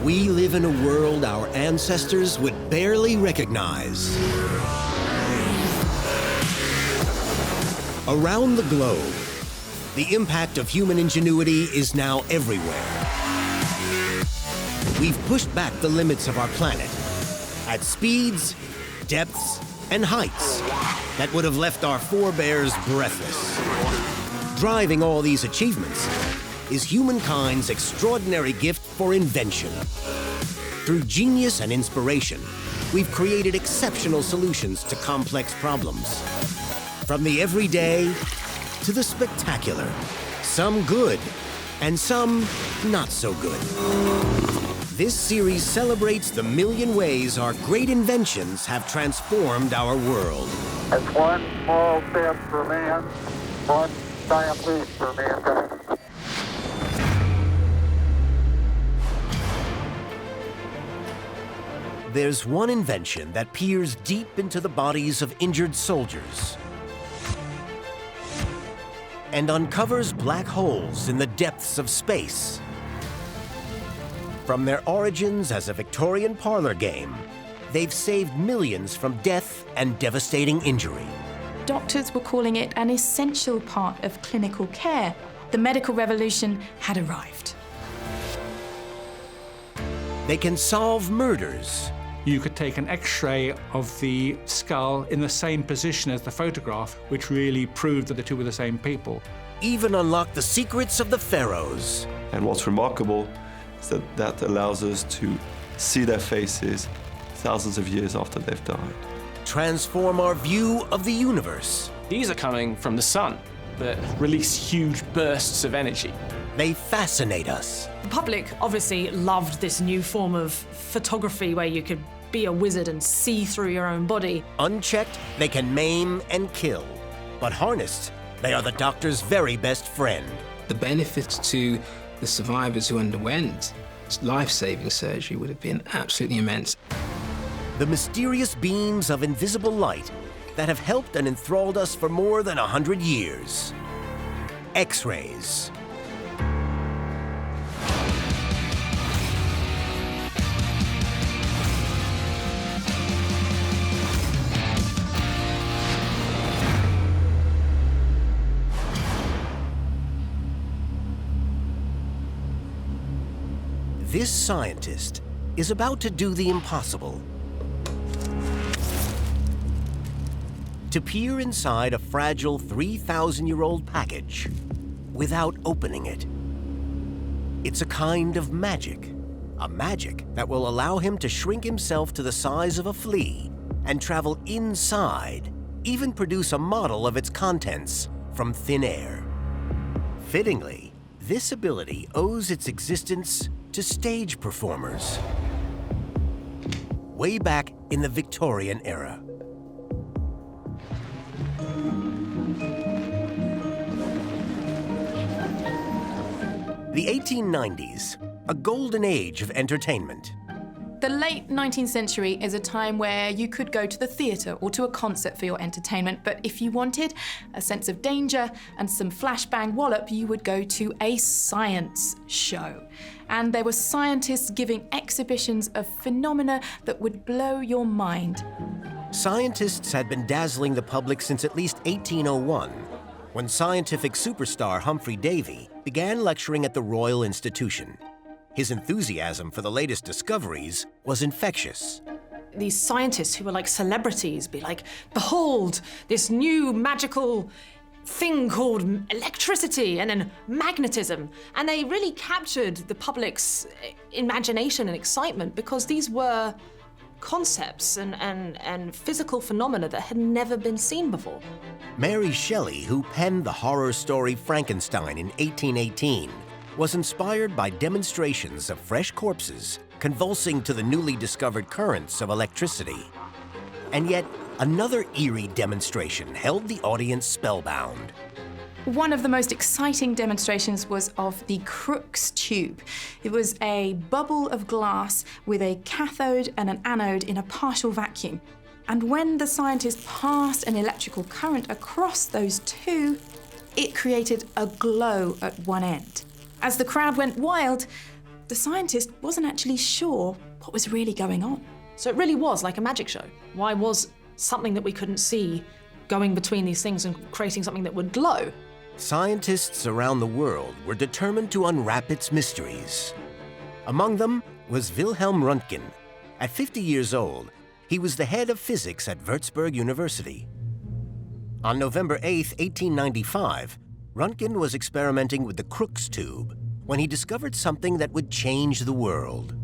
We live in a world our ancestors would barely recognize. Around the globe, the impact of human ingenuity is now everywhere. We've pushed back the limits of our planet at speeds, depths, and heights that would have left our forebears breathless. Driving all these achievements is humankind's extraordinary gift for invention. Through genius and inspiration, we've created exceptional solutions to complex problems. From the everyday to the spectacular, some good and some not so good. This series celebrates the million ways our great inventions have transformed our world. It's one small step for man, one giant leap for mankind. There's one invention that peers deep into the bodies of injured soldiers and uncovers black holes in the depths of space. From their origins as a Victorian parlor game, they've saved millions from death and devastating injury. Doctors were calling it an essential part of clinical care. The medical revolution had arrived. They can solve murders. You could take an X-ray of the skull in the same position as the photograph, which really proved that the two were the same people. Even unlock the secrets of the pharaohs. And what's remarkable is that that allows us to see their faces thousands of years after they've died. Transform our view of the universe. These are coming from the sun that release huge bursts of energy. They fascinate us. The public obviously loved this new form of photography where you could be a wizard and see through your own body. Unchecked, they can maim and kill. But harnessed, they are the doctor's very best friend. The benefits to the survivors who underwent life-saving surgery would have been absolutely immense. The mysterious beams of invisible light that have helped and enthralled us for more than 100 years. X-rays. This scientist is about to do the impossible. To peer inside a fragile 3,000-year-old package without opening it. It's a kind of magic, a magic that will allow him to shrink himself to the size of a flea and travel inside, even produce a model of its contents from thin air. Fittingly, this ability owes its existence to stage performers way back in the Victorian era. The 1890s, a golden age of entertainment. The late 19th century is a time where you could go to the theatre or to a concert for your entertainment, but if you wanted a sense of danger and some flashbang wallop, you would go to a science show. And there were scientists giving exhibitions of phenomena that would blow your mind. Scientists had been dazzling the public since at least 1801, when scientific superstar Humphrey Davy began lecturing at the Royal Institution. His enthusiasm for the latest discoveries was infectious. These scientists who were like celebrities be like, behold, this new magical thing called electricity and then magnetism. And they really captured the public's imagination and excitement because these were concepts and physical phenomena that had never been seen before. Mary Shelley, who penned the horror story Frankenstein in 1818, was inspired by demonstrations of fresh corpses convulsing to the newly discovered currents of electricity. And yet, another eerie demonstration held the audience spellbound. One of the most exciting demonstrations was of the Crookes tube. It was a bubble of glass with a cathode and an anode in a partial vacuum. And when the scientists passed an electrical current across those two, it created a glow at one end. As the crowd went wild, the scientist wasn't actually sure what was really going on. So it really was like a magic show. Why was something that we couldn't see going between these things and creating something that would glow? Scientists around the world were determined to unwrap its mysteries. Among them was Wilhelm Röntgen. At 50 years old, he was the head of physics at Würzburg University. On November 8, 1895, Röntgen was experimenting with the Crookes tube when he discovered something that would change the world.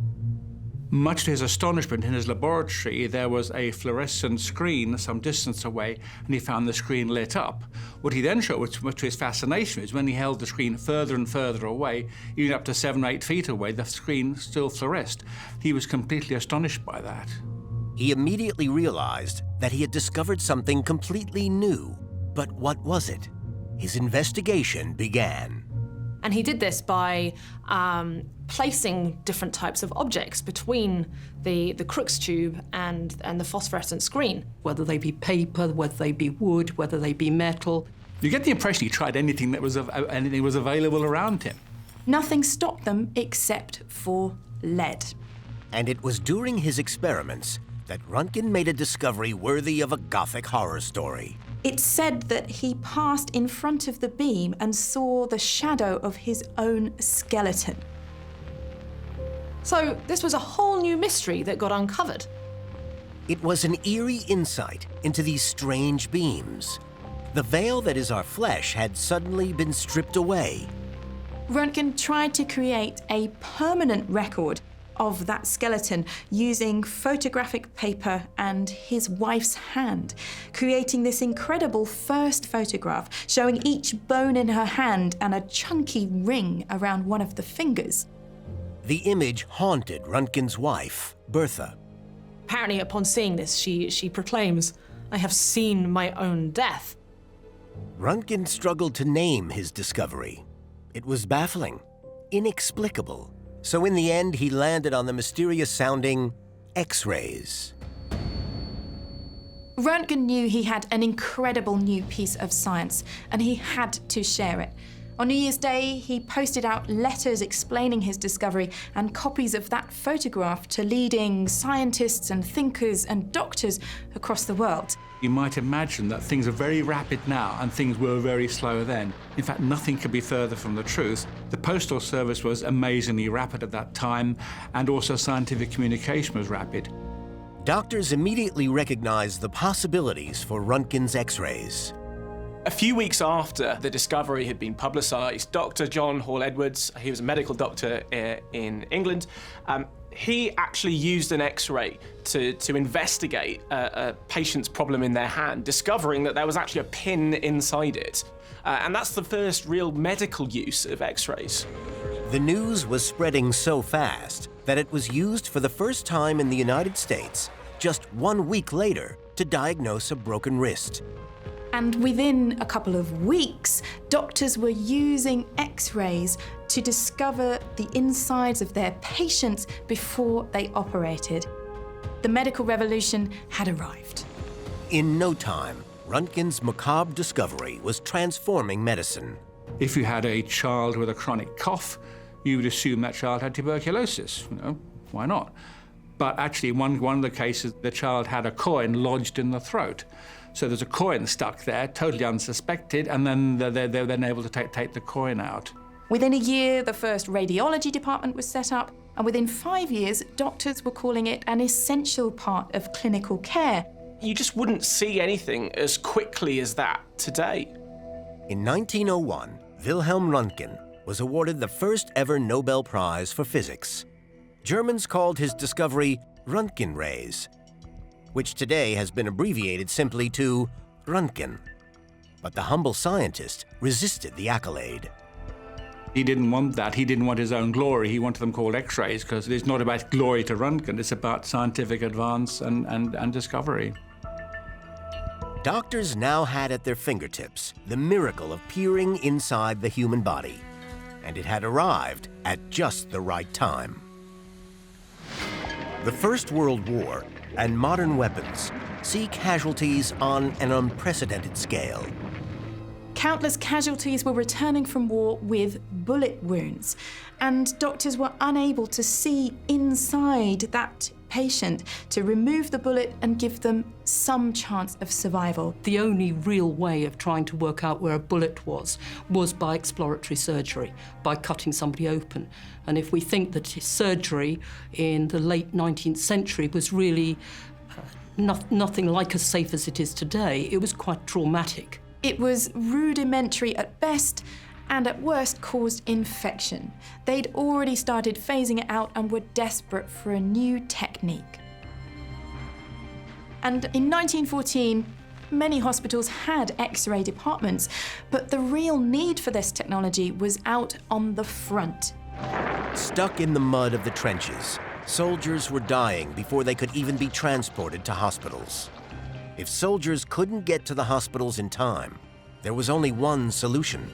Much to his astonishment, in his laboratory, there was a fluorescent screen some distance away, and he found the screen lit up. What he then showed, which to his fascination, is when he held the screen further and further away, even up to 7 or 8 feet away, the screen still fluoresced. He was completely astonished by that. He immediately realized that he had discovered something completely new. But what was it? His investigation began. And he did this by placing different types of objects between the Crookes tube and the phosphorescent screen. Whether they be paper, whether they be wood, whether they be metal. You get the impression he tried anything that was available around him. Nothing stopped them except for lead. And it was during his experiments that Röntgen made a discovery worthy of a Gothic horror story. It's said that he passed in front of the beam and saw the shadow of his own skeleton. So this was a whole new mystery that got uncovered. It was an eerie insight into these strange beams. The veil that is our flesh had suddenly been stripped away. Röntgen tried to create a permanent record of that skeleton using photographic paper and his wife's hand, creating this incredible first photograph showing each bone in her hand and a chunky ring around one of the fingers. The image haunted Röntgen's wife, Bertha. Apparently, upon seeing this, she proclaims, "I have seen my own death." Röntgen struggled to name his discovery. It was baffling, inexplicable. So in the end, he landed on the mysterious-sounding X-rays. Röntgen knew he had an incredible new piece of science, and he had to share it. On New Year's Day, he posted out letters explaining his discovery and copies of that photograph to leading scientists and thinkers and doctors across the world. You might imagine that things are very rapid now and things were very slow then. In fact, nothing could be further from the truth. The Postal Service was amazingly rapid at that time, and also scientific communication was rapid. Doctors immediately recognized the possibilities for Röntgen's X-rays. A few weeks after the discovery had been publicised, Dr. John Hall Edwards, he was a medical doctor in England, he actually used an X-ray to investigate a patient's problem in their hand, discovering that there was actually a pin inside it. And that's the first real medical use of X-rays. The news was spreading so fast that it was used for the first time in the United States just 1 week later to diagnose a broken wrist. And within a couple of weeks, doctors were using X-rays to discover the insides of their patients before they operated. The medical revolution had arrived. In no time, Röntgen's macabre discovery was transforming medicine. If you had a child with a chronic cough, you would assume that child had tuberculosis. You know, why not? But actually, one of the cases, the child had a coin lodged in the throat. So there's a coin stuck there, totally unsuspected, and then they're then able to take the coin out. Within a year, the first radiology department was set up, and within 5 years, doctors were calling it an essential part of clinical care. You just wouldn't see anything as quickly as that today. In 1901, Wilhelm Röntgen was awarded the first ever Nobel Prize for Physics. Germans called his discovery Röntgen rays, which today has been abbreviated simply to Röntgen. But the humble scientist resisted the accolade. He didn't want that. He didn't want his own glory. He wanted them called X-rays because it's not about glory to Röntgen. It's about scientific advance and discovery. Doctors now had at their fingertips the miracle of peering inside the human body, and it had arrived at just the right time. The First World War and modern weapons see casualties on an unprecedented scale. Countless casualties were returning from war with bullet wounds, and doctors were unable to see inside that patient to remove the bullet and give them some chance of survival. The only real way of trying to work out where a bullet was by exploratory surgery, by cutting somebody open. And if we think that surgery in the late 19th century was really nothing like as safe as it is today, it was quite traumatic. It was rudimentary at best, and at worst caused infection. They'd already started phasing it out and were desperate for a new technique. And in 1914, many hospitals had X-ray departments, but the real need for this technology was out on the front. Stuck in the mud of the trenches, soldiers were dying before they could even be transported to hospitals. If soldiers couldn't get to the hospitals in time, there was only one solution.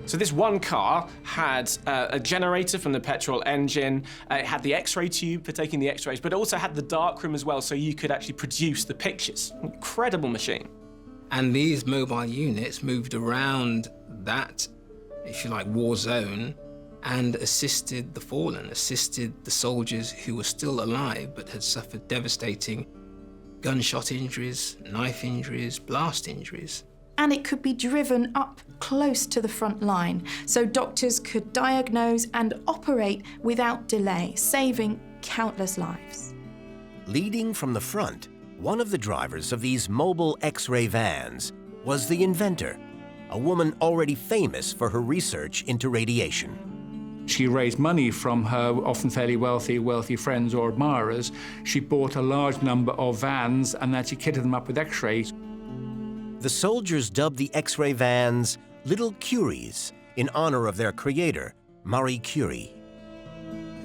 So this one car had a generator from the petrol engine, it had the X-ray tube for taking the X-rays, but it also had the darkroom as well, so you could actually produce the pictures. Incredible machine. And these mobile units moved around that, if you like, war zone and assisted the fallen, assisted the soldiers who were still alive but had suffered devastating gunshot injuries, knife injuries, blast injuries. And it could be driven up close to the front line, so doctors could diagnose and operate without delay, saving countless lives. Leading from the front, one of the drivers of these mobile X-ray vans was the inventor, a woman already famous for her research into radiation. She raised money from her often fairly wealthy friends or admirers. She bought a large number of vans and then she kitted them up with X-rays. The soldiers dubbed the X-ray vans Little Curies in honor of their creator, Marie Curie.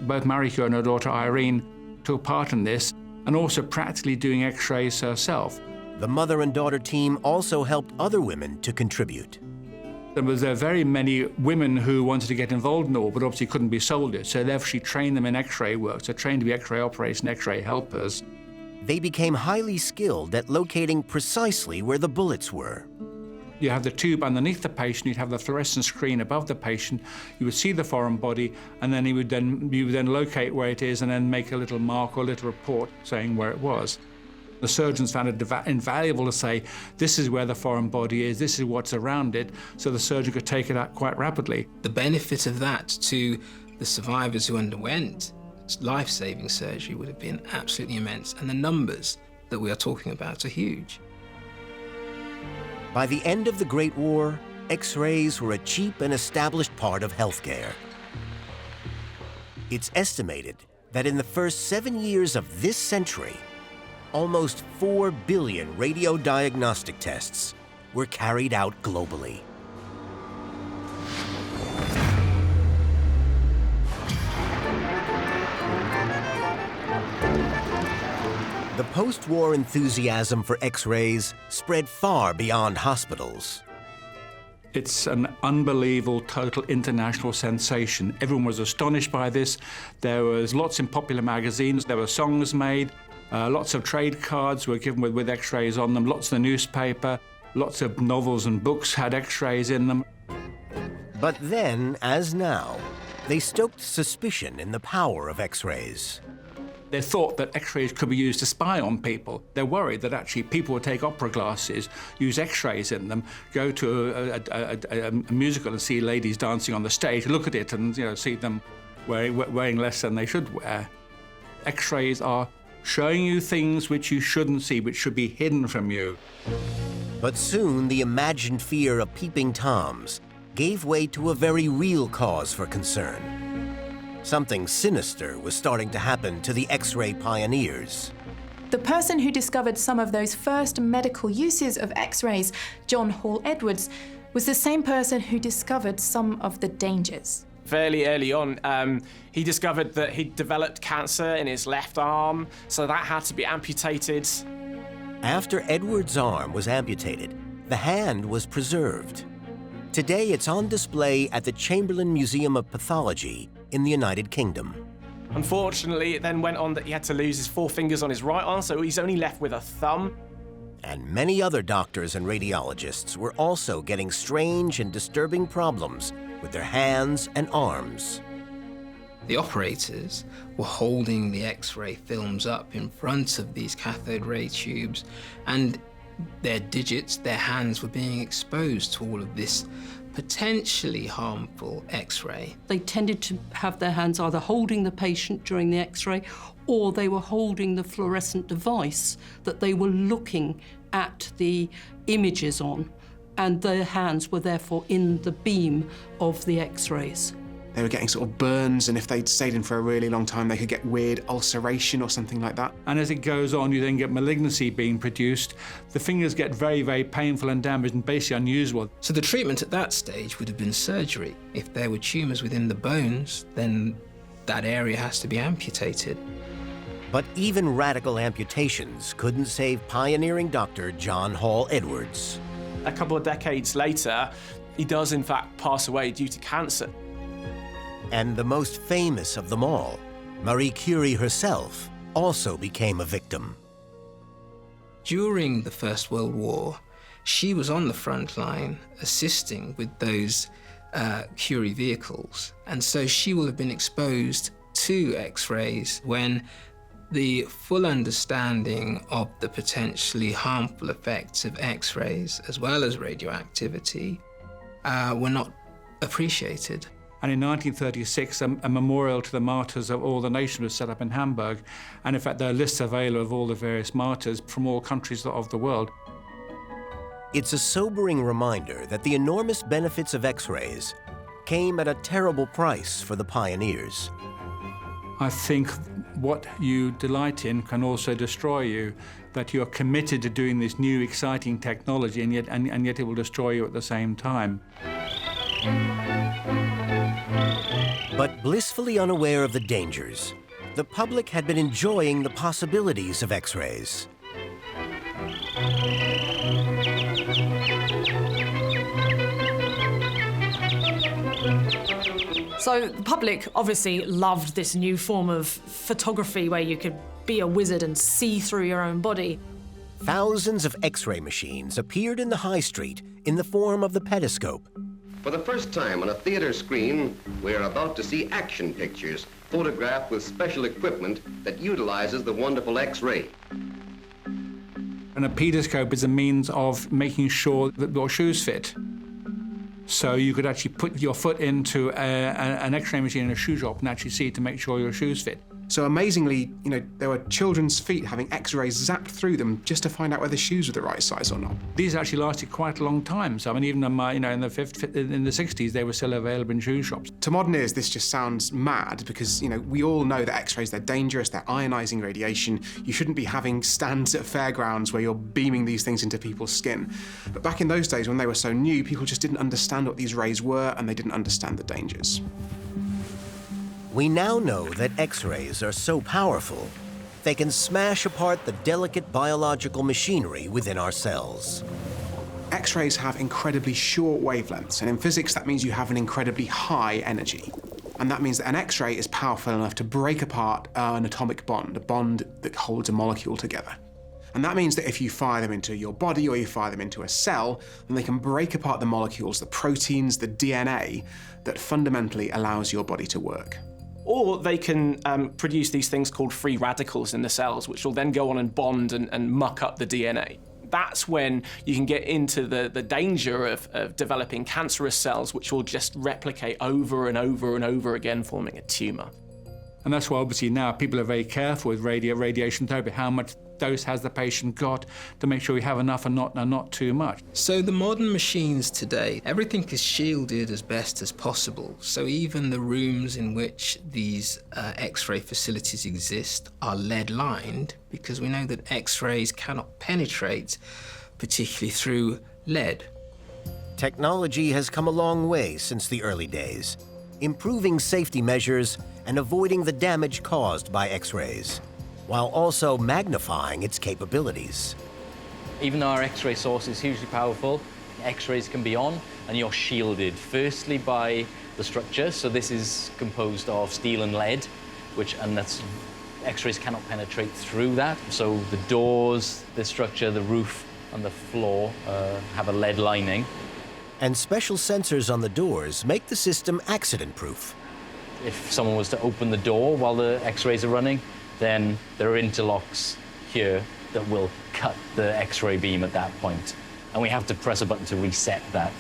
Both Marie Curie and her daughter Irene took part in this, and also practically doing X-rays herself. The mother and daughter team also helped other women to contribute. There were very many women who wanted to get involved in the war, but obviously couldn't be soldiers, so therefore she trained them in X-ray work, so trained to be X-ray operators and X-ray helpers. They became highly skilled at locating precisely where the bullets were. You have the tube underneath the patient, you'd have the fluorescent screen above the patient, you would see the foreign body, and then you would then locate where it is and then make a little mark or a little report saying where it was. The surgeons found it invaluable to say, this is where the foreign body is, this is what's around it, so the surgeon could take it out quite rapidly. The benefit of that to the survivors who underwent life-saving surgery would have been absolutely immense, and the numbers that we are talking about are huge. By the end of the Great War, X-rays were a cheap and established part of healthcare. It's estimated that in the first 7 years of this century, almost 4 billion radiodiagnostic tests were carried out globally. The post-war enthusiasm for X-rays spread far beyond hospitals. It's an unbelievable, total international sensation. Everyone was astonished by this. There was lots in popular magazines. There were songs made. Lots of trade cards were given with X-rays on them. Lots in the newspaper. Lots of novels and books had X-rays in them. But then, as now, they stoked suspicion in the power of X-rays. They thought that X-rays could be used to spy on people. They're worried that actually people would take opera glasses, use X-rays in them, go to a musical and see ladies dancing on the stage, look at it and see them wearing less than they should wear. X-rays are showing you things which you shouldn't see, which should be hidden from you. But soon the imagined fear of peeping Toms gave way to a very real cause for concern. Something sinister was starting to happen to the X-ray pioneers. The person who discovered some of those first medical uses of X-rays, John Hall Edwards, was the same person who discovered some of the dangers. Fairly early on, he discovered that he'd developed cancer in his left arm, so that had to be amputated. After Edwards' arm was amputated, the hand was preserved. Today it's on display at the Chamberlain Museum of Pathology in the United Kingdom. Unfortunately, it then went on that he had to lose his 4 fingers on his right arm, so he's only left with a thumb. And many other doctors and radiologists were also getting strange and disturbing problems with their hands and arms. The operators were holding the X-ray films up in front of these cathode ray tubes, and their digits, their hands were being exposed to all of this potentially harmful X-ray. They tended to have their hands either holding the patient during the X-ray, or they were holding the fluorescent device that they were looking at the images on, and their hands were therefore in the beam of the X-rays. They were getting sort of burns, and if they'd stayed in for a really long time, they could get weird ulceration or something like that. And as it goes on, you then get malignancy being produced. The fingers get very, very painful and damaged and basically unusable. So the treatment at that stage would have been surgery. If there were tumours within the bones, then that area has to be amputated. But even radical amputations couldn't save pioneering Dr. John Hall Edwards. A couple of decades later, he does in fact pass away due to cancer. And the most famous of them all, Marie Curie herself, also became a victim. During the First World War, she was on the front line assisting with those Curie vehicles. And so she will have been exposed to X-rays when the full understanding of the potentially harmful effects of X-rays, as well as radioactivity, were not appreciated. And in 1936, a memorial to the martyrs of all the nations was set up in Hamburg. And in fact, there are lists available of all the various martyrs from all countries of the world. It's a sobering reminder that the enormous benefits of X-rays came at a terrible price for the pioneers. I think what you delight in can also destroy you, that you're committed to doing this new, exciting technology, and yet it will destroy you at the same time. But blissfully unaware of the dangers, the public had been enjoying the possibilities of X-rays. So the public obviously loved this new form of photography where you could be a wizard and see through your own body. Thousands of X-ray machines appeared in the high street in the form of the periscope. For the first time on a theater screen, we're about to see action pictures photographed with special equipment that utilizes the wonderful X-ray. And a pedoscope is a means of making sure that your shoes fit. So you could actually put your foot into an X-ray machine in a shoe shop and actually see to make sure your shoes fit. So amazingly, there were children's feet having X-rays zapped through them just to find out whether shoes were the right size or not. These actually lasted quite a long time. So I mean, even in the 60s, they were still available in shoe shops. To modern ears, this just sounds mad because we all know that X-rays, they're dangerous, they're ionizing radiation. You shouldn't be having stands at fairgrounds where you're beaming these things into people's skin. But back in those days, when they were so new, people just didn't understand what these rays were, and they didn't understand the dangers. We now know that X-rays are so powerful, they can smash apart the delicate biological machinery within our cells. X-rays have incredibly short wavelengths, and in physics that means you have an incredibly high energy. And that means that an X-ray is powerful enough to break apart an atomic bond, a bond that holds a molecule together. And that means that if you fire them into your body or you fire them into a cell, then they can break apart the molecules, the proteins, the DNA that fundamentally allows your body to work. Or they can produce these things called free radicals in the cells, which will then go on and bond and muck up the DNA. That's when you can get into the danger of developing cancerous cells, which will just replicate over and over and over again, forming a tumor. And that's why obviously now people are very careful with radiation therapy, how much dose has the patient got to make sure we have enough and not too much. So the modern machines today, everything is shielded as best as possible. So even the rooms in which these X-ray facilities exist are lead-lined, because we know that X-rays cannot penetrate, particularly through lead. Technology has come a long way since the early days, improving safety measures and avoiding the damage caused by X-rays, while also magnifying its capabilities. Even though our X-ray source is hugely powerful, X-rays can be on, and you're shielded, firstly by the structure. So this is composed of steel and lead, and X-rays cannot penetrate through that. So the doors, the structure, the roof and the floor have a lead lining. And special sensors on the doors make the system accident-proof. If someone was to open the door while the X-rays are running, then there are interlocks here that will cut the X-ray beam at that point. And we have to press a button to reset that.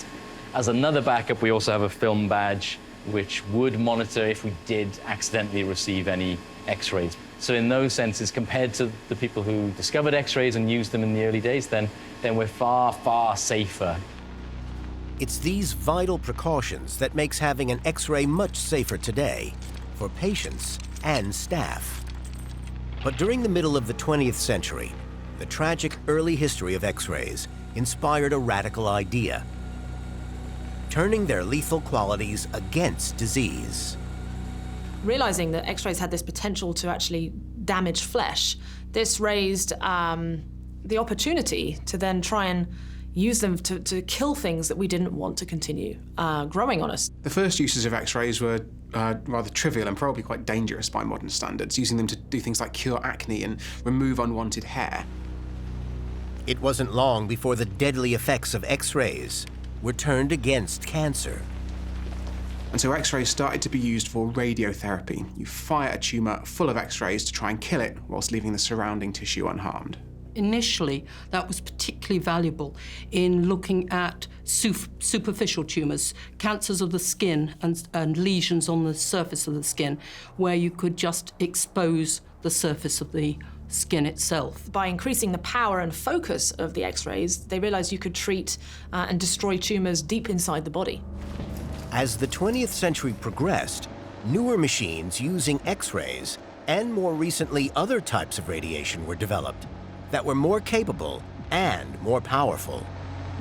As another backup, we also have a film badge which would monitor if we did accidentally receive any X-rays. So in those senses, compared to the people who discovered X-rays and used them in the early days, then we're far, far safer. It's these vital precautions that makes having an X-ray much safer today for patients and staff. But during the middle of the 20th century, the tragic early history of X-rays inspired a radical idea: turning their lethal qualities against disease. Realizing that X-rays had this potential to actually damage flesh, this raised the opportunity to then try and use them to kill things that we didn't want to continue growing on us. The first uses of X-rays were rather trivial and probably quite dangerous by modern standards, using them to do things like cure acne and remove unwanted hair. It wasn't long before the deadly effects of X-rays were turned against cancer. And so X-rays started to be used for radiotherapy. You fire a tumour full of X-rays to try and kill it whilst leaving the surrounding tissue unharmed. Initially, that was particularly valuable in looking at superficial tumours, cancers of the skin and lesions on the surface of the skin, where you could just expose the surface of the skin itself. By increasing the power and focus of the X-rays, they realised you could treat and destroy tumours deep inside the body. As the 20th century progressed, newer machines using X-rays and more recently other types of radiation were developed that were more capable and more powerful.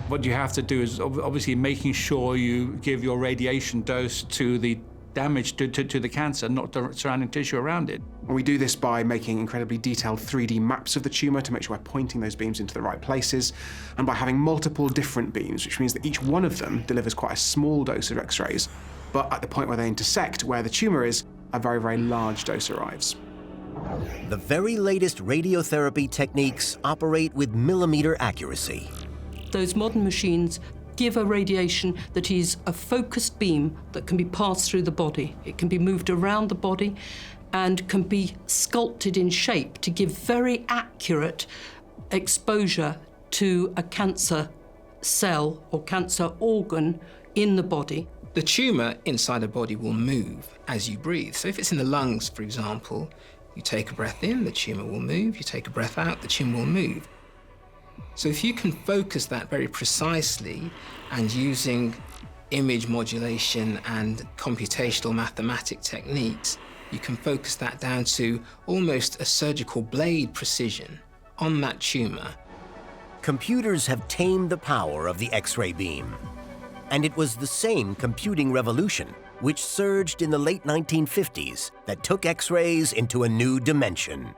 What you have to do is obviously making sure you give your radiation dose to the damage to the cancer, not the surrounding tissue around it. We do this by making incredibly detailed 3D maps of the tumour to make sure we're pointing those beams into the right places, and by having multiple different beams, which means that each one of them delivers quite a small dose of X-rays, but at the point where they intersect, where the tumour is, a very, very large dose arrives. The very latest radiotherapy techniques operate with millimeter accuracy. Those modern machines give a radiation that is a focused beam that can be passed through the body. It can be moved around the body and can be sculpted in shape to give very accurate exposure to a cancer cell or cancer organ in the body. The tumour inside the body will move as you breathe. So if it's in the lungs, for example, you take a breath in, the tumour will move. You take a breath out, the tumour will move. So if you can focus that very precisely and using image modulation and computational mathematic techniques, you can focus that down to almost a surgical blade precision on that tumour. Computers have tamed the power of the X-ray beam. And it was the same computing revolution which surged in the late 1950s that took X-rays into a new dimension.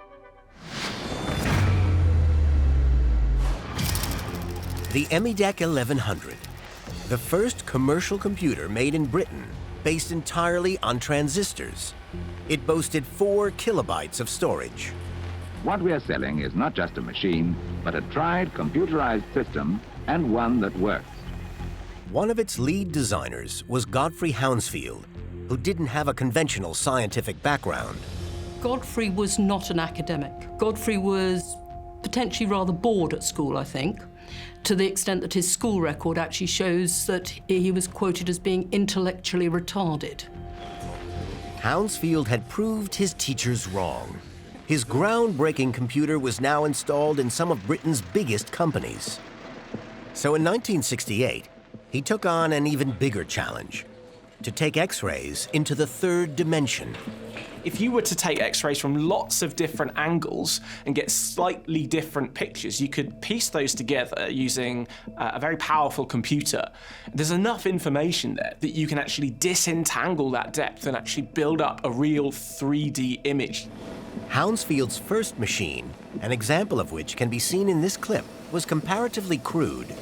The EMIDEC 1100, the first commercial computer made in Britain, based entirely on transistors. It boasted 4 kilobytes of storage. What we are selling is not just a machine, but a tried computerized system, and one that works. One of its lead designers was Godfrey Hounsfield, who didn't have a conventional scientific background. Godfrey was not an academic. Godfrey was potentially rather bored at school, I think, to the extent that his school record actually shows that he was quoted as being intellectually retarded. Hounsfield had proved his teachers wrong. His groundbreaking computer was now installed in some of Britain's biggest companies. So in 1968, he took on an even bigger challenge: to take X-rays into the 3rd dimension. If you were to take X-rays from lots of different angles and get slightly different pictures, you could piece those together using a very powerful computer. There's enough information there that you can actually disentangle that depth and actually build up a real 3D image. Hounsfield's first machine, an example of which can be seen in this clip, was comparatively crude.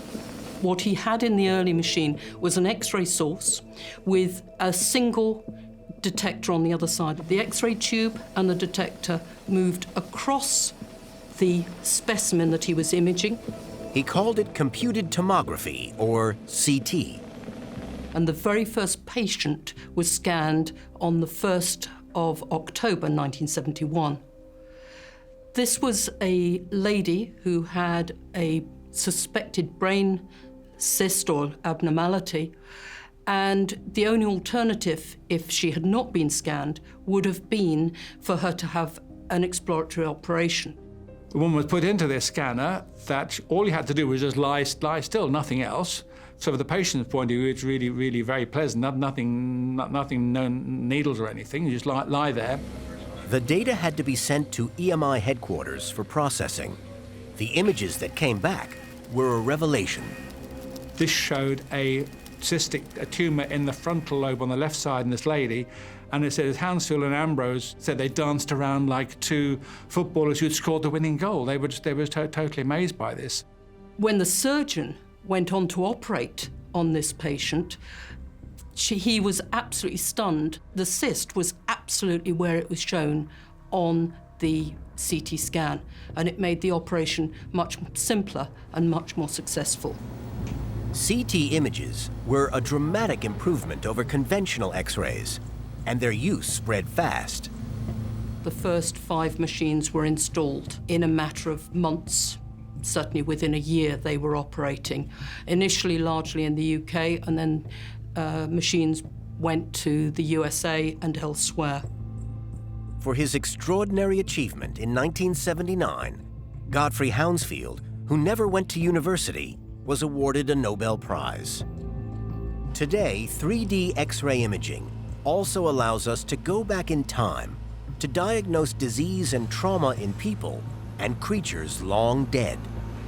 What he had in the early machine was an X-ray source with a single detector on the other side. The X-ray tube and the detector moved across the specimen that he was imaging, He called it computed tomography, or CT. And the very first patient was scanned on the 1st of October 1971. This was a lady who had a suspected brain cyst or abnormality, and the only alternative, if she had not been scanned, would have been for her to have an exploratory operation. The woman was put into this scanner that all you had to do was just lie still, nothing else. So from the patient's point of view, it's really, really very pleasant. Nothing, no needles or anything. You just lie there. The data had to be sent to EMI headquarters for processing. The images that came back were a revelation. This showed a tumour in the frontal lobe on the left side in this lady, and it said, as Hansfield and Ambrose said, they danced around like two footballers who'd scored the winning goal. They were totally amazed by this. When the surgeon went on to operate on this patient, he was absolutely stunned. The cyst was absolutely where it was shown on the CT scan, and it made the operation much simpler and much more successful. CT images were a dramatic improvement over conventional X-rays, and their use spread fast. The first 5 machines were installed in a matter of months. Certainly within a year they were operating, initially largely in the UK, and then machines went to the USA and elsewhere. For his extraordinary achievement in 1979, Godfrey Hounsfield, who never went to university, was awarded a Nobel Prize. Today, 3D X-ray imaging also allows us to go back in time to diagnose disease and trauma in people and creatures long dead.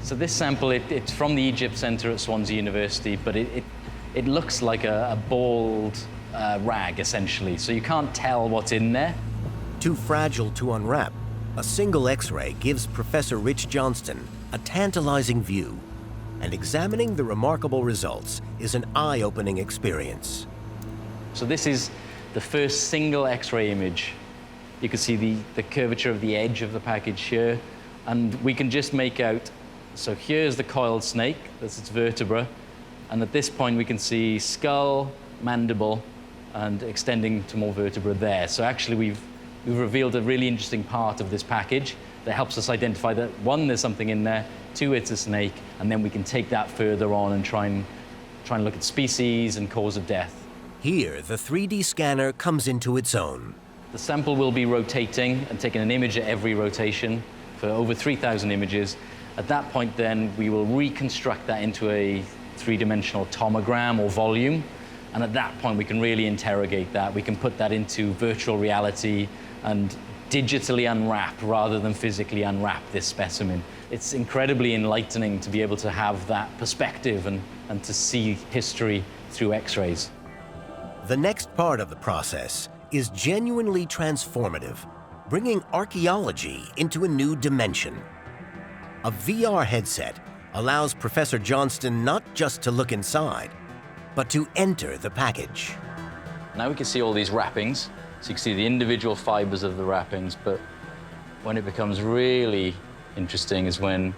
So this sample, it's from the Egypt Centre at Swansea University, but it looks like a bald rag, essentially, so you can't tell what's in there. Too fragile to unwrap, a single X-ray gives Professor Rich Johnston a tantalizing view, and examining the remarkable results is an eye-opening experience. So this is the first single X-ray image. You can see the curvature of the edge of the package here, and we can just make out, so here's the coiled snake, that's its vertebra, and at this point we can see skull, mandible, and extending to more vertebra there. So actually we've revealed a really interesting part of this package that helps us identify that, 1, there's something in there, 2, it's a snake, and then we can take that further on and try and look at species and cause of death. Here, the 3D scanner comes into its own. The sample will be rotating and taking an image at every rotation for over 3,000 images. At that point, then, we will reconstruct that into a 3-dimensional tomogram or volume, and at that point, we can really interrogate that. We can put that into virtual reality and digitally unwrap rather than physically unwrap this specimen. It's incredibly enlightening to be able to have that perspective and to see history through X-rays. The next part of the process is genuinely transformative, bringing archaeology into a new dimension. A VR headset allows Professor Johnston not just to look inside, but to enter the package. Now we can see all these wrappings, so you can see the individual fibers of the wrappings, but when it becomes really interesting is when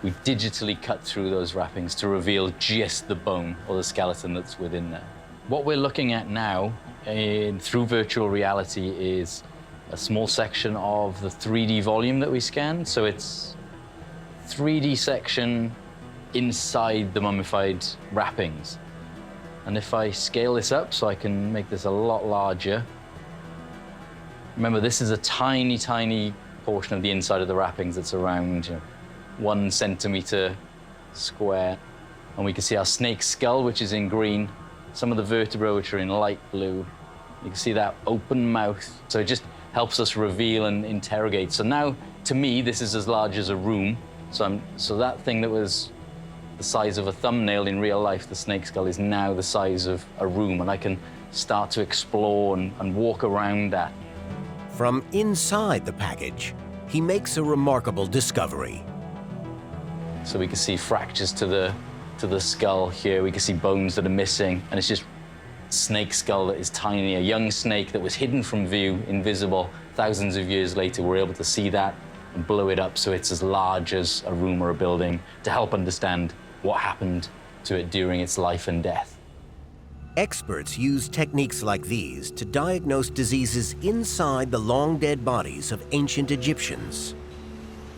we digitally cut through those wrappings to reveal just the bone or the skeleton that's within there. What we're looking at now through virtual reality is a small section of the 3D volume that we scanned. So it's 3D section inside the mummified wrappings. And if I scale this up so I can make this a lot larger, remember this is a tiny, tiny portion of the inside of the wrappings that's around 1 centimeter square. And we can see our snake skull, which is in green, some of the vertebrae, which are in light blue. You can see that open mouth. So it just helps us reveal and interrogate. So now, to me, this is as large as a room. So that thing that was the size of a thumbnail in real life, the snake skull, is now the size of a room, and I can start to explore and walk around that. From inside the package, he makes a remarkable discovery. So we can see fractures to the skull here. We can see bones that are missing, and it's just snake skull that is tiny, a young snake that was hidden from view, invisible. Thousands of years later, we're able to see that and blow it up so it's as large as a room or a building to help understand what happened to it during its life and death. Experts use techniques like these to diagnose diseases inside the long-dead bodies of ancient Egyptians.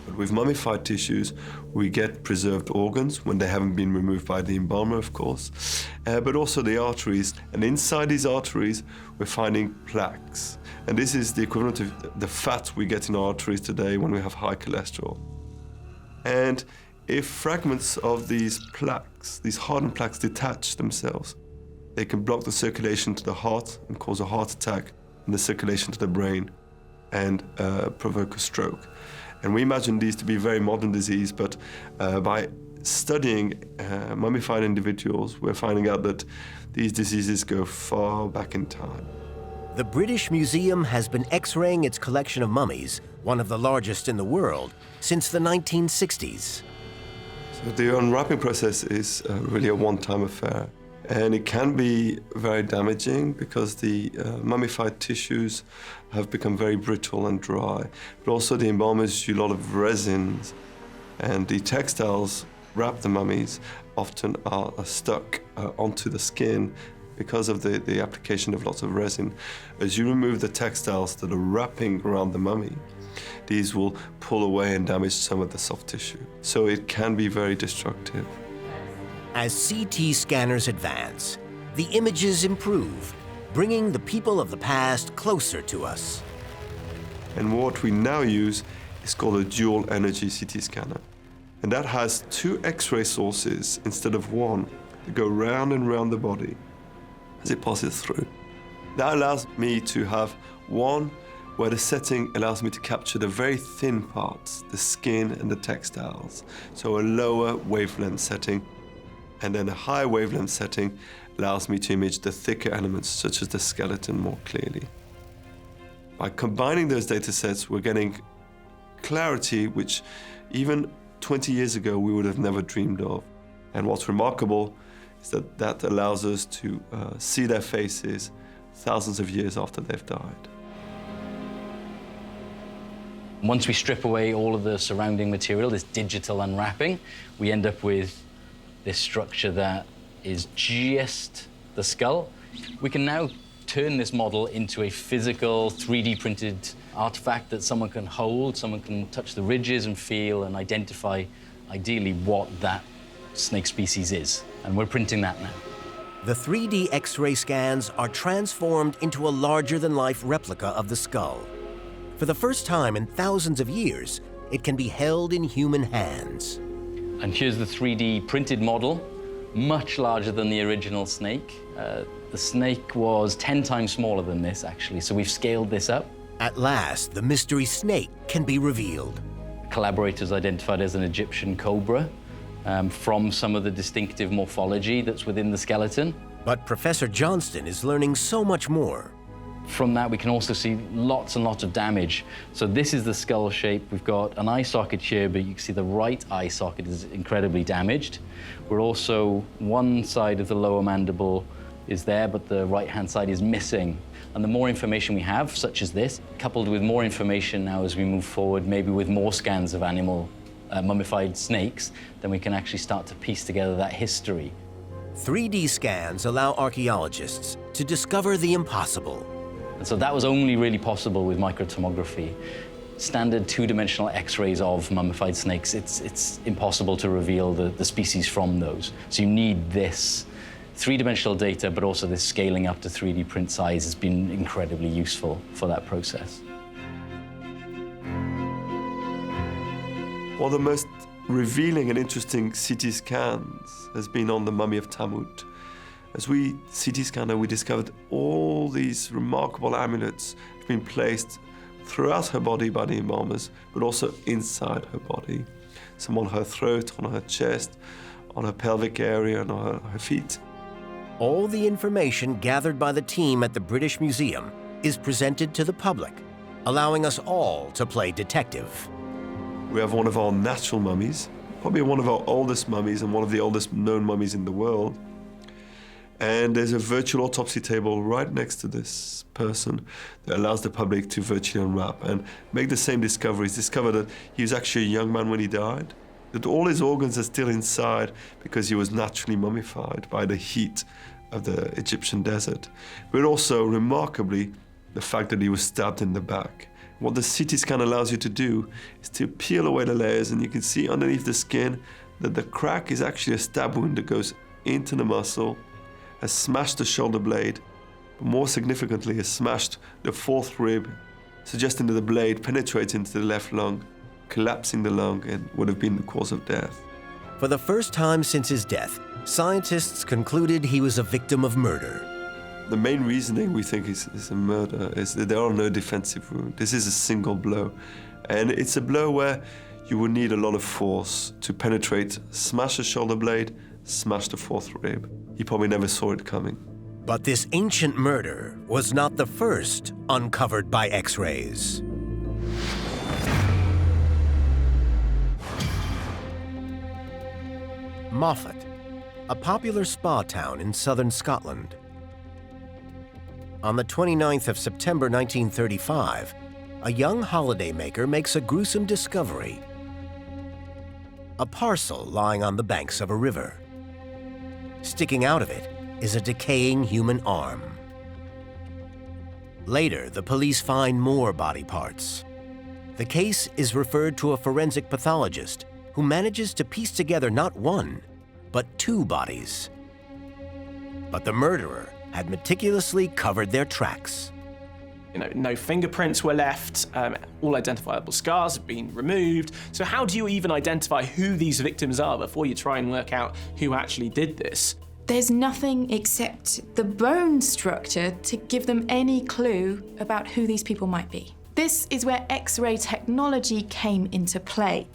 But with mummified tissues, we get preserved organs when they haven't been removed by the embalmer, of course, but also the arteries. And inside these arteries, we're finding plaques. And this is the equivalent of the fat we get in our arteries today when we have high cholesterol. And if fragments of these plaques, these hardened plaques, detach themselves, they can block the circulation to the heart and cause a heart attack, and the circulation to the brain and provoke a stroke. And we imagine these to be very modern disease, but by studying mummified individuals, we're finding out that these diseases go far back in time. The British Museum has been X-raying its collection of mummies, one of the largest in the world, since the 1960s. So the unwrapping process is really a one-time affair. And it can be very damaging because the mummified tissues have become very brittle and dry. But also the embalmers use a lot of resins, and the textiles wrap the mummies often are stuck onto the skin because of the application of lots of resin. As you remove the textiles that are wrapping around the mummy, these will pull away and damage some of the soft tissue. So it can be very destructive. As CT scanners advance, the images improve, bringing the people of the past closer to us. And what we now use is called a dual energy CT scanner. And that has 2 X-ray sources instead of 1 that go round and round the body as it passes through. That allows me to have one where the setting allows me to capture the very thin parts, the skin and the textiles, so a lower wavelength setting. And then a high wavelength setting allows me to image the thicker elements, such as the skeleton, more clearly. By combining those data sets, we're getting clarity which even 20 years ago we would have never dreamed of. And what's remarkable is that that allows us to see their faces thousands of years after they've died. Once we strip away all of the surrounding material, this digital unwrapping, we end up with this structure that is just the skull. We can now turn this model into a physical 3D printed artifact that someone can hold, someone can touch the ridges and feel and identify ideally what that snake species is. And we're printing that now. The 3D X-ray scans are transformed into a larger-than-life replica of the skull. For the first time in thousands of years, it can be held in human hands. And here's the 3D printed model, much larger than the original snake. The snake was 10 times smaller than this, actually, so we've scaled this up. At last, the mystery snake can be revealed. Collaborators identified as an Egyptian cobra from some of the distinctive morphology that's within the skeleton. But Professor Johnston is learning so much more. From that, we can also see lots and lots of damage. So this is the skull shape. We've got an eye socket here, but you can see the right eye socket is incredibly damaged. We're also, one side of the lower mandible is there, but the right-hand side is missing. And the more information we have, such as this, coupled with more information now as we move forward, maybe with more scans of animal mummified snakes, then we can actually start to piece together that history. 3D scans allow archaeologists to discover the impossible. And so that was only really possible with microtomography. Standard 2-dimensional X-rays of mummified snakes, it's impossible to reveal the species from those. So you need this 3-dimensional data, but also this scaling up to 3D print size has been incredibly useful for that process. One of the most revealing and interesting CT scans has been on the mummy of Tammuz. As we CT scanned, we discovered all these remarkable amulets have been placed throughout her body by the embalmers, but also inside her body. Some on her throat, on her chest, on her pelvic area, and on her feet. All the information gathered by the team at the British Museum is presented to the public, allowing us all to play detective. We have one of our natural mummies, probably one of our oldest mummies and one of the oldest known mummies in the world. And there's a virtual autopsy table right next to this person that allows the public to virtually unwrap and make the same discoveries. Discover that he was actually a young man when he died, that all his organs are still inside because he was naturally mummified by the heat of the Egyptian desert. But also, remarkably, the fact that he was stabbed in the back. What the CT scan allows you to do is to peel away the layers, and you can see underneath the skin that the crack is actually a stab wound that goes into the muscle, has smashed the shoulder blade, but more significantly has smashed the fourth rib, suggesting that the blade penetrates into the left lung, collapsing the lung, and would have been the cause of death. For the first time since his death, scientists concluded he was a victim of murder. The main reasoning we think is a murder is that there are no defensive wounds. This is a single blow, and it's a blow where you would need a lot of force to penetrate, smash the shoulder blade, smash the fourth rib. He probably never saw it coming. But this ancient murder was not the first uncovered by X-rays. Moffat, a popular spa town in southern Scotland. On the 29th of September 1935, a young holidaymaker makes a gruesome discovery. A parcel lying on the banks of a river. Sticking out of it is a decaying human arm. Later, the police find more body parts. The case is referred to a forensic pathologist who manages to piece together not one, but two bodies. But the murderer had meticulously covered their tracks. No fingerprints were left, all identifiable scars have been removed. So how do you even identify who these victims are before you try and work out who actually did this? There's nothing except the bone structure to give them any clue about who these people might be. This is where X-ray technology came into play.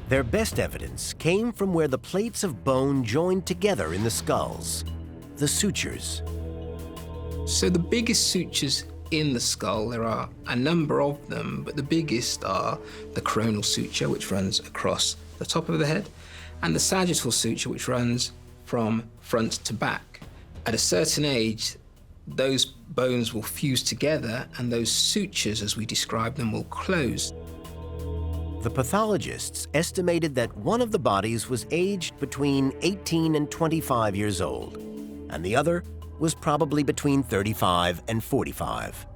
Their best evidence came from where the plates of bone joined together in the skulls, the sutures. So the biggest sutures in the skull, there are a number of them, but the biggest are the coronal suture, which runs across the top of the head, and the sagittal suture, which runs from front to back. At a certain age, those bones will fuse together and those sutures, as we describe them, will close. The pathologists estimated that one of the bodies was aged between 18 and 25 years old, and the other was probably between 35 and 45.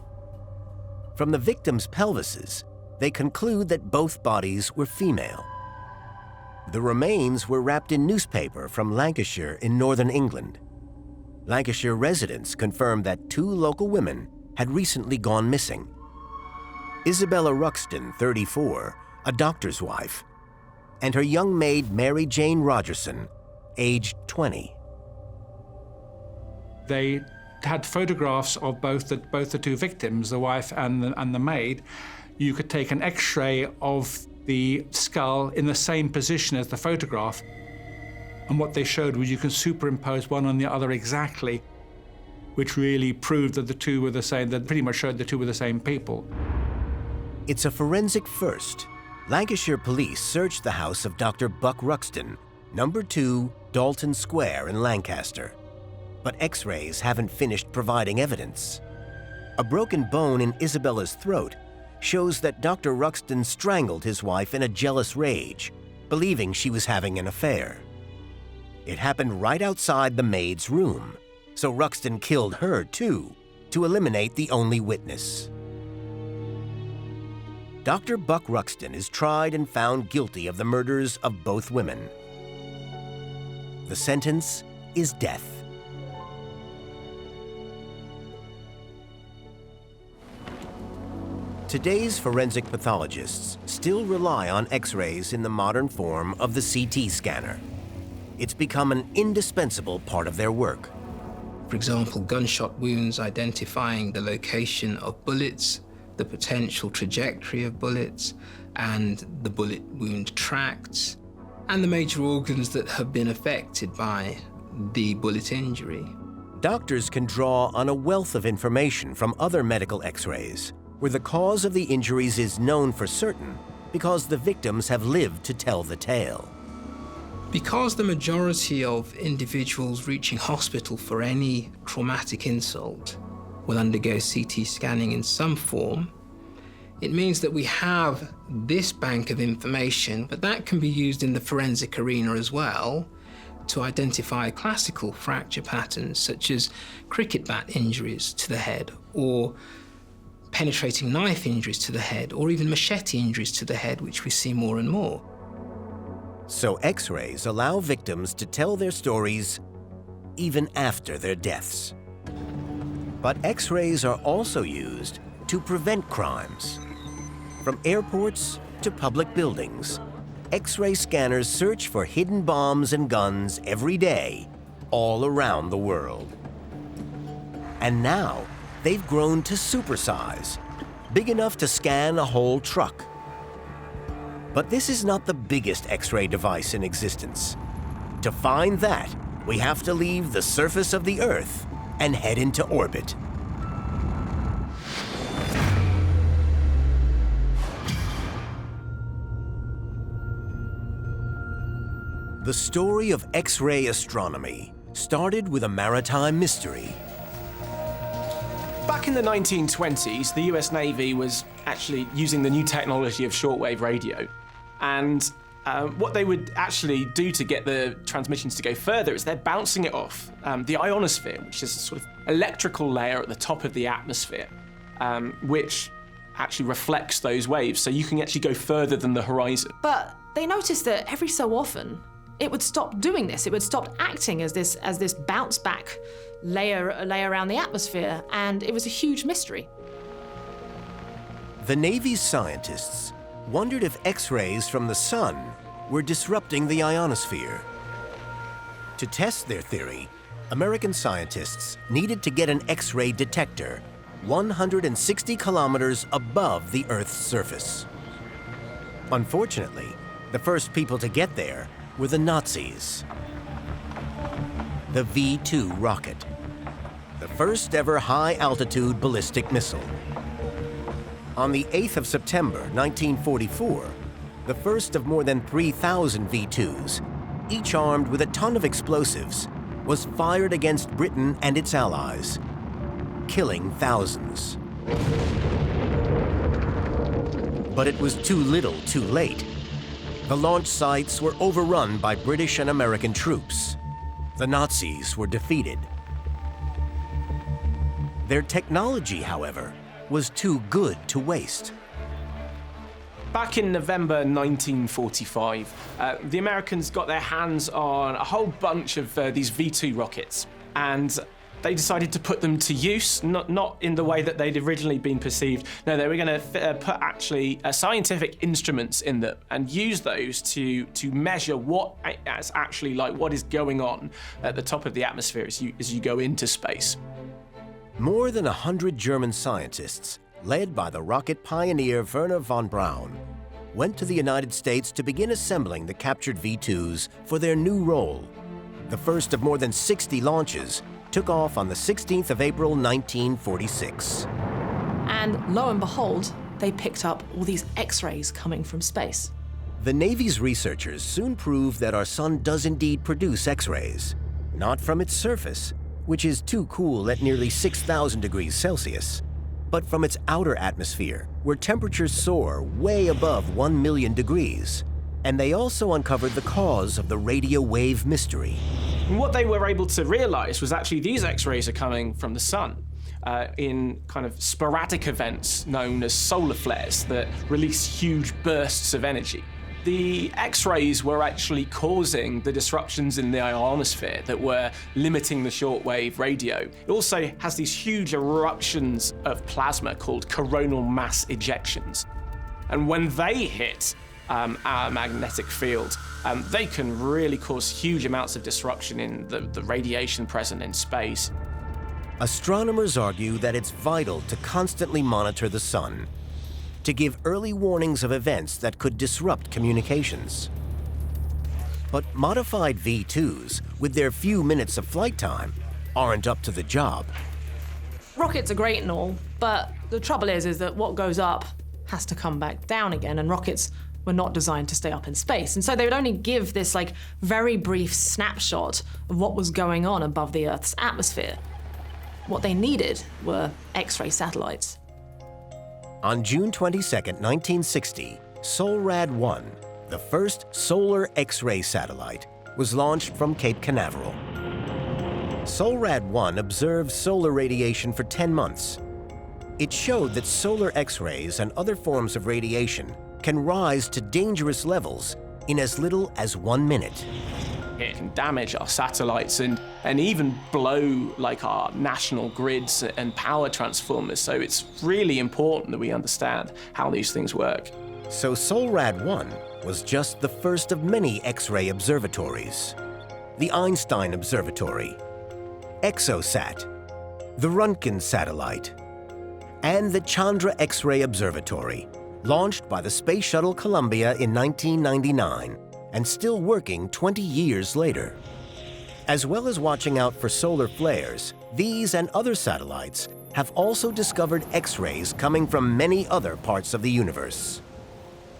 From the victims' pelvises, they conclude that both bodies were female. The remains were wrapped in newspaper from Lancashire in northern England. Lancashire residents confirmed that two local women had recently gone missing. Isabella Ruxton, 34, a doctor's wife, and her young maid Mary Jane Rogerson, aged 20. They had photographs of both the two victims, the wife and the maid. You could take an X-ray of the skull in the same position as the photograph, and what they showed was you can superimpose one on the other exactly, which really proved that the two were the same, that pretty much showed the two were the same people. It's a forensic first. Lancashire police searched the house of Dr. Buck Ruxton, number 2 Dalton Square in Lancaster. But X-rays haven't finished providing evidence. A broken bone in Isabella's throat shows that Dr. Ruxton strangled his wife in a jealous rage, believing she was having an affair. It happened right outside the maid's room, so Ruxton killed her too, to eliminate the only witness. Dr. Buck Ruxton is tried and found guilty of the murders of both women. The sentence is death. Today's forensic pathologists still rely on X-rays in the modern form of the CT scanner. It's become an indispensable part of their work. For example, gunshot wounds identifying the location of bullets, the potential trajectory of bullets, and the bullet wound tracts, and the major organs that have been affected by the bullet injury. Doctors can draw on a wealth of information from other medical X-rays, where the cause of the injuries is known for certain because the victims have lived to tell the tale. Because the majority of individuals reaching hospital for any traumatic insult will undergo CT scanning in some form, it means that we have this bank of information, but that can be used in the forensic arena as well to identify classical fracture patterns such as cricket bat injuries to the head, or penetrating knife injuries to the head, or even machete injuries to the head, which we see more and more. So X-rays allow victims to tell their stories even after their deaths. But X-rays are also used to prevent crimes. From airports to public buildings, X-ray scanners search for hidden bombs and guns every day, all around the world. And now, they've grown to supersize, big enough to scan a whole truck. But this is not the biggest X-ray device in existence. To find that, we have to leave the surface of the Earth and head into orbit. The story of X-ray astronomy started with a maritime mystery. Back in the 1920s, the US Navy was actually using the new technology of shortwave radio. And what they would actually do to get the transmissions to go further is they're bouncing it off the ionosphere, which is a sort of electrical layer at the top of the atmosphere, which actually reflects those waves, so you can actually go further than the horizon. But they noticed that every so often, it would stop doing this. It would stop acting as this bounce back layer around the atmosphere, and it was a huge mystery. The Navy's scientists wondered if X-rays from the sun were disrupting the ionosphere. To test their theory, American scientists needed to get an X-ray detector 160 kilometers above the Earth's surface. Unfortunately, the first people to get there were the Nazis. The V-2 rocket, the first ever high-altitude ballistic missile. On the 8th of September, 1944, the first of more than 3,000 V-2s, each armed with a ton of explosives, was fired against Britain and its allies, killing thousands. But it was too little, too late. The launch sites were overrun by British and American troops. The Nazis were defeated. Their technology, however, was too good to waste. Back in November 1945, the Americans got their hands on a whole bunch of these V-2 rockets, and they decided to put them to use, not in the way that they'd originally been perceived. No, they were going to put actually scientific instruments in them and use those to measure what it's actually like, what is going on at the top of the atmosphere as you go into space. More than 100 German scientists, led by the rocket pioneer Wernher von Braun, went to the United States to begin assembling the captured V-2s for their new role. The first of more than 60 launches took off on the 16th of April, 1946. And lo and behold, they picked up all these X-rays coming from space. The Navy's researchers soon proved that our sun does indeed produce X-rays, not from its surface, which is too cool at nearly 6,000 degrees Celsius, but from its outer atmosphere, where temperatures soar way above 1 million degrees. And they also uncovered the cause of the radio wave mystery. And what they were able to realize was actually these X-rays are coming from the sun in kind of sporadic events known as solar flares that release huge bursts of energy. The X-rays were actually causing the disruptions in the ionosphere that were limiting the shortwave radio. It also has these huge eruptions of plasma called coronal mass ejections. And when they hit our magnetic field, they can really cause huge amounts of disruption in the radiation present in space. Astronomers argue that it's vital to constantly monitor the sun, to give early warnings of events that could disrupt communications. But modified V-2s, with their few minutes of flight time, aren't up to the job. Rockets are great and all, but the trouble is that what goes up has to come back down again, and rockets were not designed to stay up in space. And so they would only give this like very brief snapshot of what was going on above the Earth's atmosphere. What they needed were X-ray satellites. On June 22nd, 1960, SOLRAD-1, the first solar X-ray satellite, was launched from Cape Canaveral. SOLRAD-1 observed solar radiation for 10 months. It showed that solar X-rays and other forms of radiation can rise to dangerous levels in as little as 1 minute. It can damage our satellites and even blow like our national grids and power transformers. So it's really important that we understand how these things work. So SOLRAD-1 was just the first of many X-ray observatories. The Einstein Observatory, EXOSAT, the Röntgen Satellite, and the Chandra X-ray Observatory, launched by the Space Shuttle Columbia in 1999 and still working 20 years later. As well as watching out for solar flares, these and other satellites have also discovered X-rays coming from many other parts of the universe.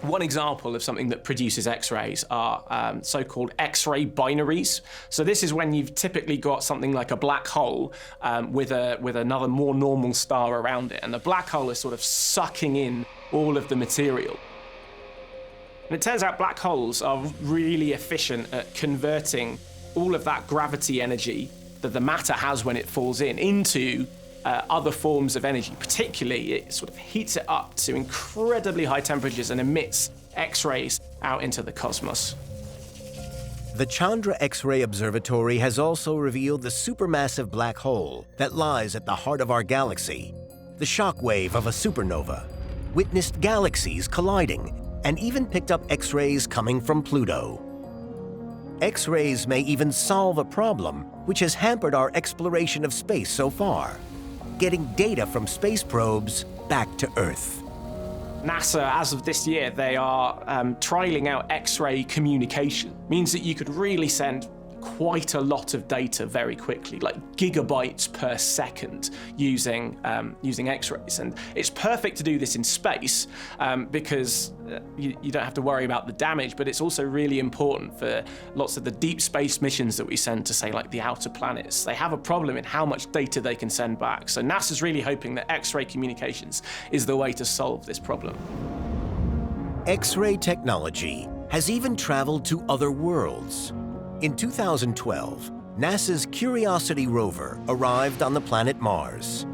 One example of something that produces X-rays are so-called X-ray binaries. So this is when you've typically got something like a black hole with another more normal star around it, and the black hole is sort of sucking in all of the material. And it turns out black holes are really efficient at converting all of that gravity energy that the matter has when it falls into other forms of energy. Particularly, it sort of heats it up to incredibly high temperatures and emits X-rays out into the cosmos. The Chandra X-ray Observatory has also revealed the supermassive black hole that lies at the heart of our galaxy, the shock wave of a supernova, witnessed galaxies colliding, and even picked up X-rays coming from Pluto. X-rays may even solve a problem which has hampered our exploration of space so far, getting data from space probes back to Earth. NASA, as of this year, they are trialing out X-ray communication. Means that you could really send quite a lot of data very quickly, like gigabytes per second, using X-rays. And it's perfect to do this in space because you don't have to worry about the damage, but it's also really important for lots of the deep space missions that we send to, say, like the outer planets. They have a problem in how much data they can send back. So NASA's really hoping that X-ray communications is the way to solve this problem. X-ray technology has even traveled to other worlds. In 2012, NASA's Curiosity rover arrived on the planet Mars.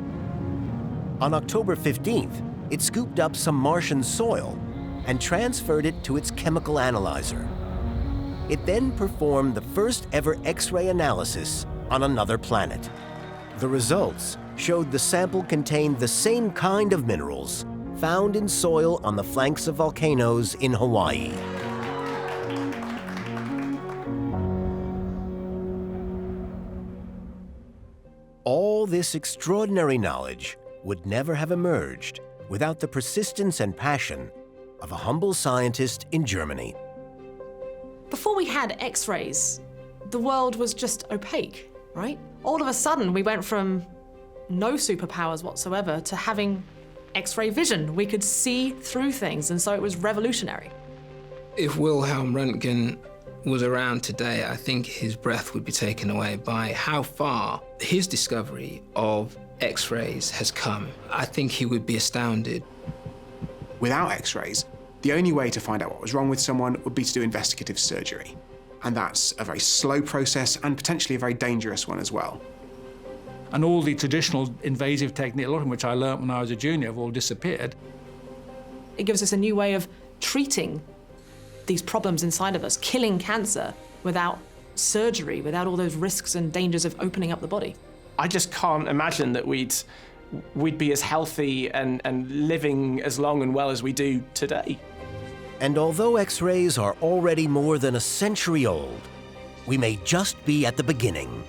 On October 15th, it scooped up some Martian soil and transferred it to its chemical analyzer. It then performed the first ever X-ray analysis on another planet. The results showed the sample contained the same kind of minerals found in soil on the flanks of volcanoes in Hawaii. All this extraordinary knowledge would never have emerged without the persistence and passion of a humble scientist in Germany. Before we had X-rays, the world was just opaque, right? All of a sudden, we went from no superpowers whatsoever to having X-ray vision. We could see through things, and so it was revolutionary. If Wilhelm Röntgen was around today, I think his breath would be taken away by how far his discovery of X-rays has come. I think he would be astounded. Without X-rays, the only way to find out what was wrong with someone would be to do investigative surgery. And that's a very slow process and potentially a very dangerous one as well. And all the traditional invasive techniques, a lot of which I learned when I was a junior, have all disappeared. It gives us a new way of treating these problems inside of us, killing cancer without surgery, without all those risks and dangers of opening up the body. I just can't imagine that we'd be as healthy and living as long and well as we do today. And although X-rays are already more than a century old, we may just be at the beginning.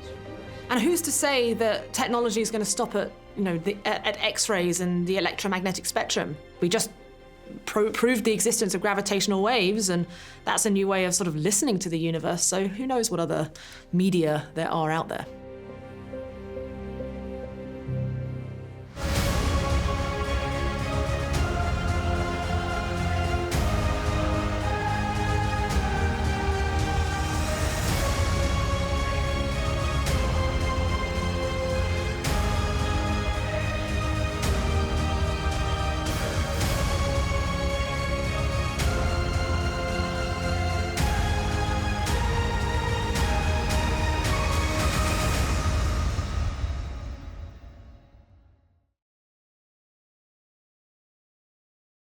And who's to say that technology is going to stop at, at X-rays and the electromagnetic spectrum? We just proved the existence of gravitational waves, and that's a new way of sort of listening to the universe. So who knows what other media there are out there.